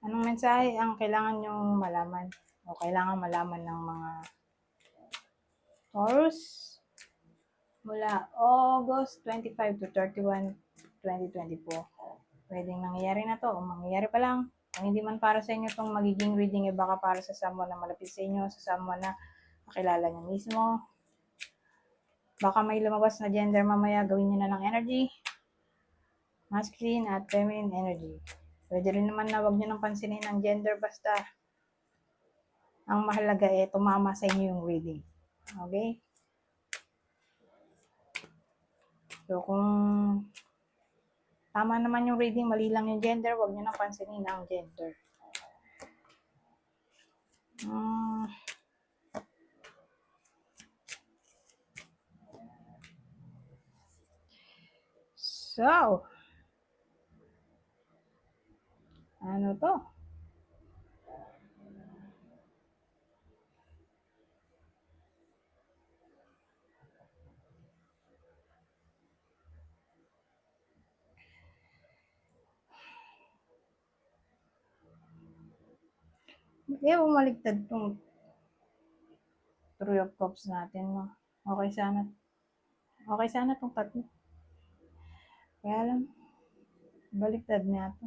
Anong mensahe ang kailangan nyong malaman o kailangan malaman ng mga Taurus mula August 25 to 31, 2024? Pwedeng nangyayari na to o mangyayari pa lang. Kung hindi man para sa inyo itong magiging reading, baka para sa someone na malapit sa inyo, sa someone na kakilala niyo mismo. Baka may lumabas na gender mamaya, gawin niyo na ng energy. Masculine at feminine energy. Pwede rin naman na wag niyo nang pansinin ang gender, basta ang mahalaga tumama sa inyo yung reading. Okay? So kung tama naman yung reading, mali lang yung gender, wag niyo nang pansinin ang gender. So, ano to? Kaya bumaligtad tong Three of Cups natin, no? Okay sana tong tatlo. Kaya lang, baligtad na to.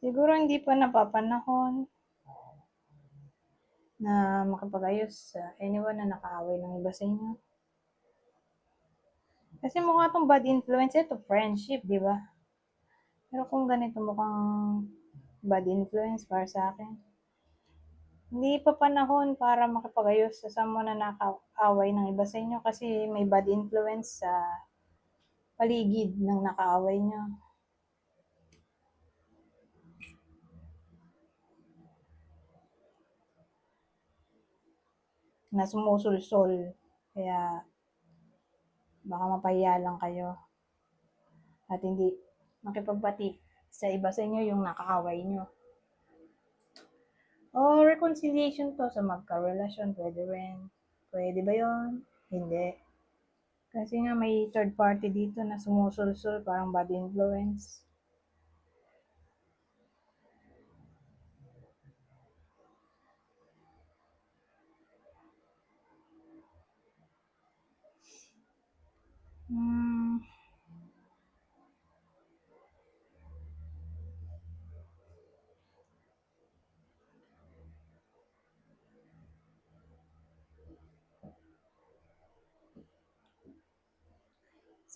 Siguro hindi pa napapanahon na makapag-ayos sa anyone na nakaaway ng iba sa inyo. Kasi mukha tong bad influence, ito friendship, di ba? Pero kung ganito mukhang bad influence para sa akin, hindi pa panahon para makapag-ayos sa someone na nakaaway ng iba sa inyo kasi may bad influence sa paligid ng nakaaway nyo. Na sumusulsol. Kaya baka mapahiya lang kayo at hindi makipagbati sa iba sa inyo yung nakaaway nyo. O reconciliation to sa magka-relasyon, pwede rin. Pwede ba yon? Hindi. Kasi nga may third party dito na sumusulsul, parang bad influence.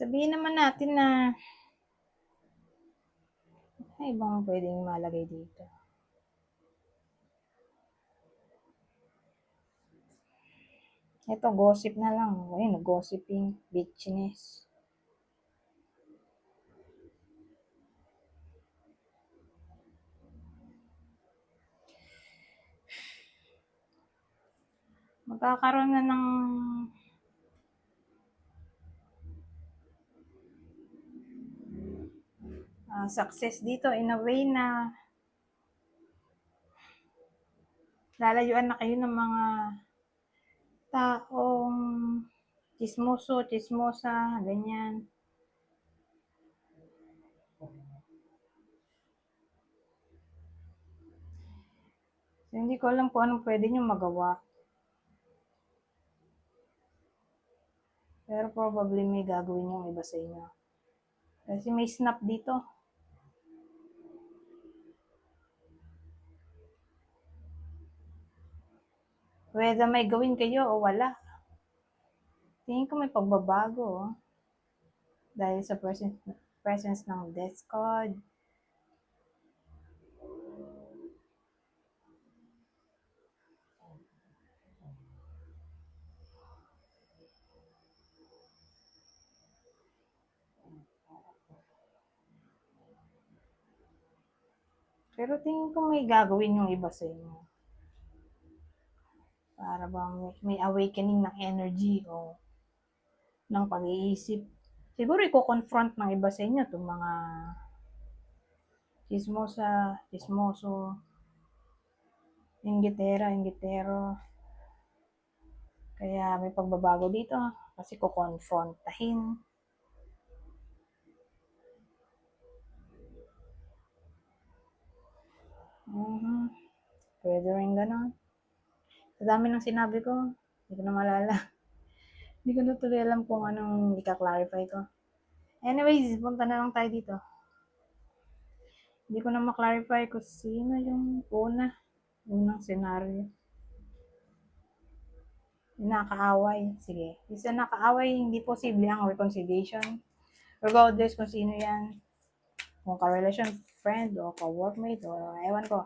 Sabihin naman natin na may ibang pwedeng malagay dito. Ito, gossip na lang. Ayun, gossiping, bitchiness. Magkakaroon na ng success dito in a way na lalayuan na kayo ng mga taong chismoso, chismosa, ganyan. So, hindi ko alam kung anong pwede nyo magawa. Pero probably may gagawin yung iba sa inyo. Kasi may snap dito. Whether may gawin kayo o wala. Tingin ko may pagbabago. Dahil sa presence ng Death card. Pero tingin ko may gagawin yung iba sa inyo. Para bang may awakening ng energy o ng pag-iisip. Siguro i-confront ng iba sa inyo itong mga chismosa, chismoso, inggitera, inggitero. Kaya may pagbabago dito kasi kukonfrontahin. Pwede rin ganon. Sa dami ng sinabi ko, hindi ko na malala. Hindi ko na tuloy alam kung anong ika-clarify ko. Anyways, punta na lang tayo dito. Hindi ko na ma-clarify kung sino yung unang senaryo. Yung nakaaway. Sige. Isa nakaaway, hindi posible ang reconciliation. Regardless kung sino yan. Kung ka-relation, friend, o ka-workmate, o ewan ko.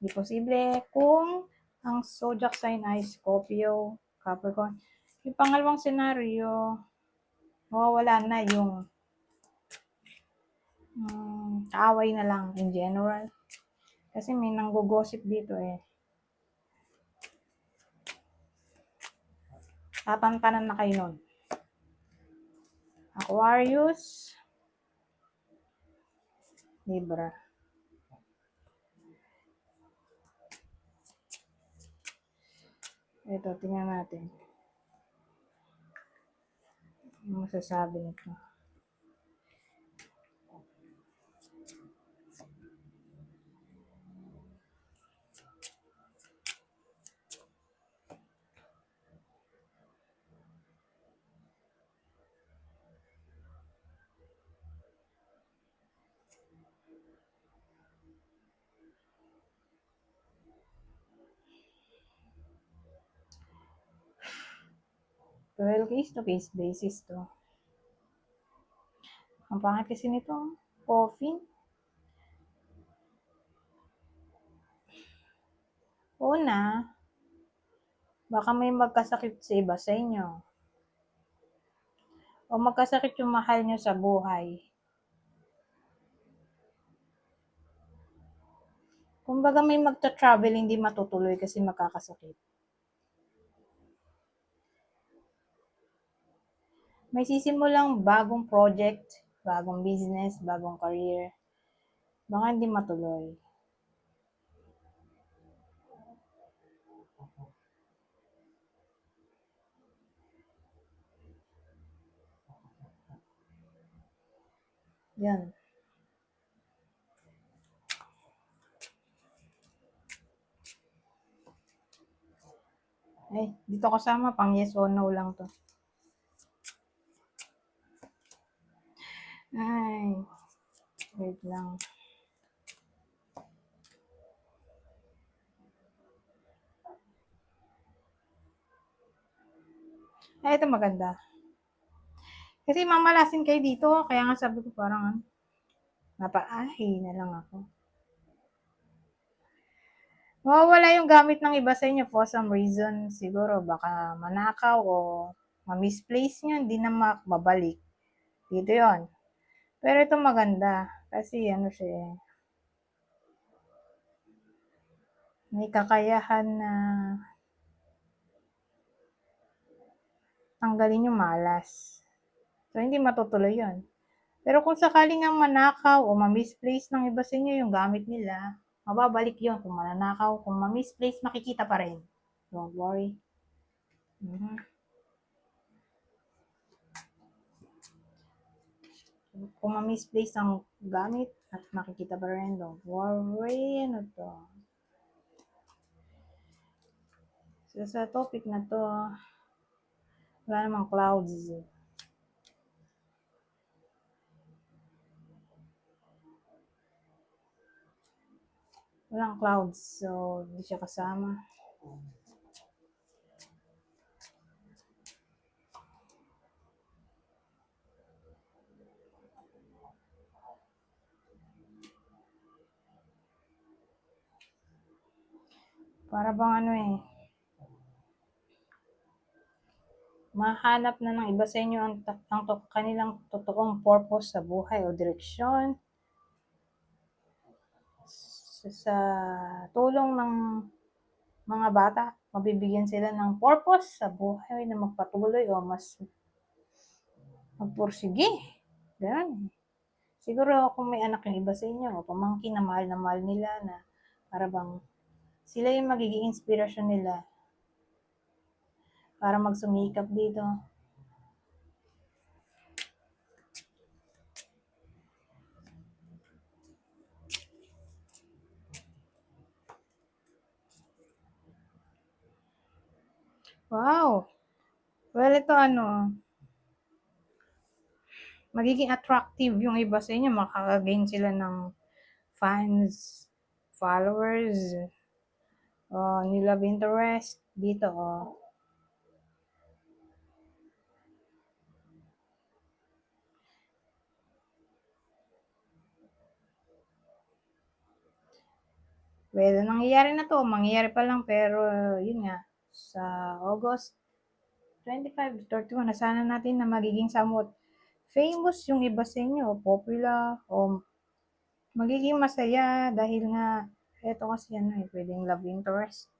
Hindi posible kung ang zodiac sign ay Scorpio, Capricorn. Yung pangalawang senaryo, mawawala na yung kaaway na lang in general. Kasi may nanggo-gossip dito eh. Tatantanan na kayo nun. Aquarius, Libra. Ito, tingnan natin. Ano masasabi nito? 12 case-to-case basis to. Ang pangit kasi nito, coffin. Una, baka may magkasakit sa iba sa inyo. O magkasakit yung mahal nyo sa buhay. Kumbaga may magta-travel hindi matutuloy kasi magkakasakit. May sisimulang bagong project, bagong business, bagong career. Baka hindi matuloy. Yan. Ay, dito kasama pang yes or no lang to. Ay, wait lang. Ay, ito maganda. Kasi mamalasin kayo dito, kaya nga sabi ko parang napaahi na lang ako. Mawawala yung gamit ng iba sa inyo for some reason. Siguro baka manakaw o ma-misplace nyo, hindi na mabalik. Dito yon. Pero ito maganda. Kasi ano siya, may kakayahan na tanggalin yung malas. So, hindi matutuloy yon. Pero kung sakaling nga manakaw o ma-misplace ng iba sa inyo yung gamit nila, mababalik yon. Kung mananakaw, kung ma-misplace, makikita pa rin. Don't worry. Kung ma-misplace ang gamit at makikita pa rin, don't worry. Ano to? So, sa topic na to, wala namang clouds. Walang clouds, so hindi siya kasama. Para bang ano eh, mahanap na ng iba sa inyo ang kanilang totoong purpose sa buhay o direksyon. Sa tulong ng mga bata, mabibigyan sila ng purpose sa buhay na magpatuloy o mas magpursige. Ganun. Siguro kung may anak yung iba sa inyo, o pamangkin na mahal nila na para bang sila yung magiging inspirasyon nila para magsumikap dito. Wow! Well, ito magiging attractive yung iba sa inyo, makaka-gain sila ng fans, followers, ni love interest dito, Well, nangyayari na to, mangyayari pa lang, pero yun nga, sa August 25 to 31, nasahan natin na magiging somewhat famous yung iba sa inyo, popular, o magiging masaya dahil nga, eto kasi pwedeng love interest.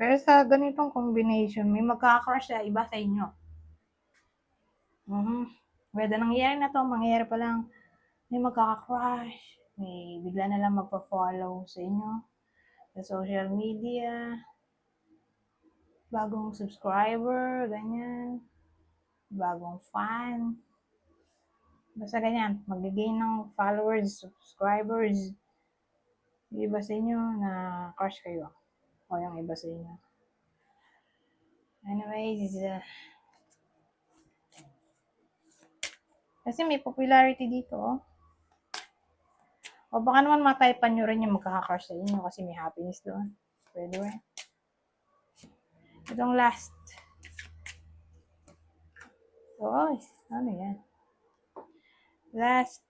Pero sa ganitong combination, may magkaka-crush sa iba sa inyo. Whether nangyayari na to, mangyayari pa lang, may magkaka-crush, may bigla na lang magpa-follow sa inyo sa social media, bagong subscriber, ganyan, bagong fan, basta ganyan, mag-gain ng followers, subscribers, yung iba sa inyo na crush kayo, o yung iba sa inyo. Anyways, kasi may popularity dito, O baka naman mataypan nyo rin yung magkaka-crush sa inyo kasi may happiness doon. Pwede rin. Itong last. Oh, ano yan? Last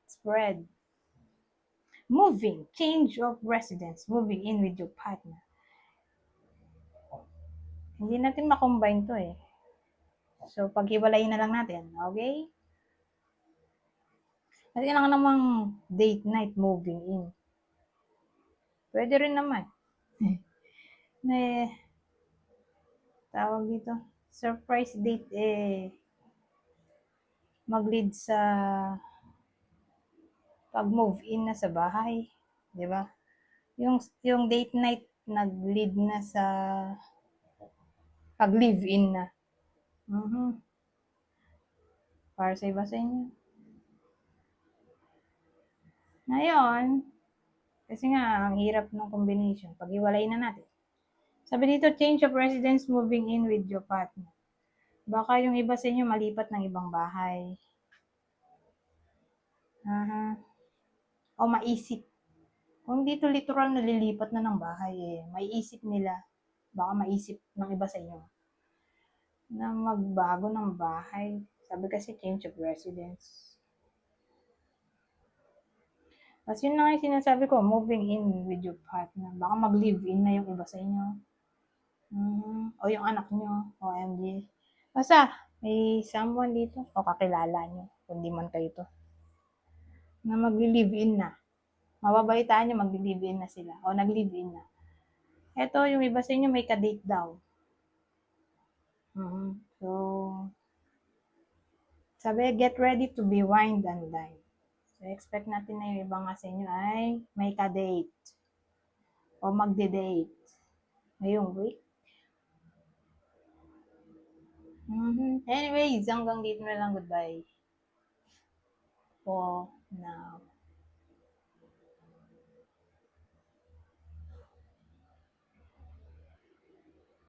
spread. Moving. Change of residence. Moving in with your partner. Hindi natin makombine to eh. So, paghiwalayin na lang natin. Okay? Kasi lang namang date night moving in. Pwede rin naman. Tawag dito. Surprise date mag-lead sa pag-move in na sa bahay. Di ba? Yung date night nag-lead na sa pag-live in na. Para sa iba sa inyo. Ngayon, kasi nga, ang hirap ng combination. Pag-iwalay na natin. Sabi dito, change of residence moving in with your partner. Baka yung iba sa inyo malipat ng ibang bahay. O maisip. Kung dito literal nalilipat na ng bahay may isip nila. Baka maisip ng iba sa inyo na magbago ng bahay. Sabi kasi change of residence. Tapos yun na yung sinasabi ko, moving in with your partner. Baka mag-live-in na yung iba sa inyo. O yung anak nyo, OMG. Basta, may someone dito, o kakilala nyo, kung di man kayo to, na mag-live-in na. Mababalitaan nyo, mag-live-in na sila, o nag-live-in na. Eto, yung iba sa inyo, may ka-date daw. So, sabi, get ready to be wined and dined. So, expect natin na yung iba nga sa inyo ay may ka-date o magde-date ngayong week. Anyways, hanggang dito na lang. Goodbye for now.